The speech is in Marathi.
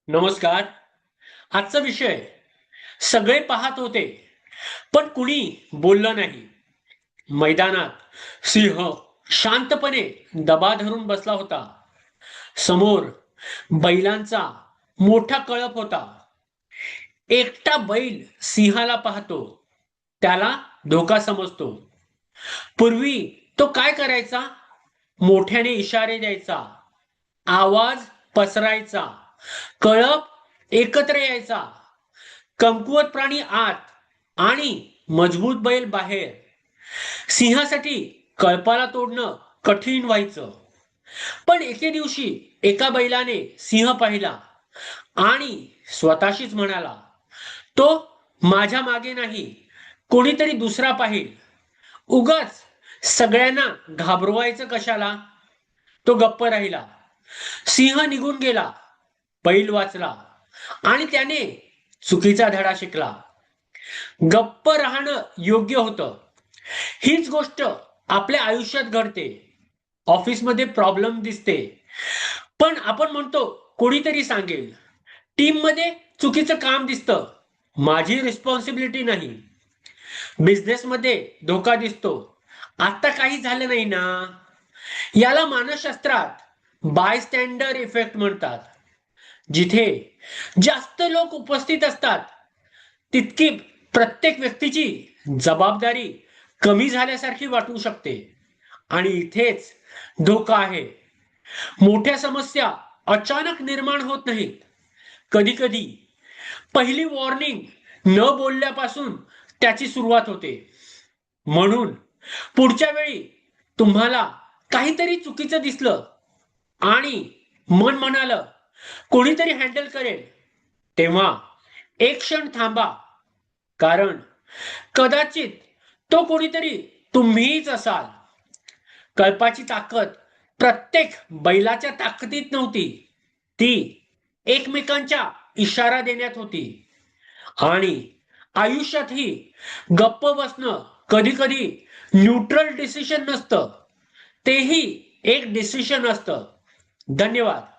नमस्कार. आजचा विषय सगळे पाहत होते पण कुणी बोललं नाही. मैदानात सिंह शांतपणे दबा धरून बसला होता. समोर बैलांचा मोठा कळप होता. एकटा बैल सिंहाला पाहतो, त्याला धोका समजतो. पूर्वी तो काय करायचा? मोठ्याने इशारे द्यायचा, आवाज पसरायचा, कळप एकत्र यायचा. कमकुवत प्राणी आत आणि मजबूत बैल बाहेर. सिंहासाठी कळपाला तोडणं कठीण व्हायचं. पण एके दिवशी एका बैलाने सिंह पाहिला आणि स्वतःशीच म्हणाला, तो माझ्या मागे नाही, कोणीतरी दुसरा पाहिल. उगाच सगळ्यांना घाबरवायचं कशाला. तो गप्प राहिला. सिंह निघून गेला. बैल वाचला आणि त्याने चुकीचा धडा शिकला. गप्प राहणं योग्य होतं. हीच गोष्ट आपल्या आयुष्यात घडते. ऑफिसमध्ये प्रॉब्लेम दिसते पण आपण म्हणतो कोणीतरी सांगेल. टीम मध्ये चुकीचं काम दिसतं, माझी रिस्पॉन्सिबिलिटी नाही. बिझनेस मध्ये धोका दिसतो, आता काही झालं नाही ना. याला मानसशास्त्रात बाय स्टँडर इफेक्ट म्हणतात. जिथे जास्त लोक उपस्थित असतात तितकी प्रत्येक व्यक्तीची जबाबदारी कमी झाल्यासारखी वाटू शकते. आणि इथेच धोका आहे. मोठ्या समस्या अचानक निर्माण होत नाहीत. कधी कधी पहिली वॉर्निंग न बोलल्यापासून त्याची सुरुवात होते. म्हणून पुढच्या वेळी तुम्हाला काहीतरी चुकीचं दिसलं आणि मन म्हणालं कोणीतरी हँडल करेल, तेव्हा एक क्षण थांबा. कारण कदाचित तो कोणीतरी तुम्हीच असाल. कल्पाची ताकद प्रत्येक बैलाच्या ताकदीत नव्हती, ती एकमेकांच्या इशारा देण्यात होती. आणि आयुष्यातही गप्प बसणं कधी कधी न्यूट्रल डिसिशन नसतं, तेही एक डिसिशन असतं. धन्यवाद.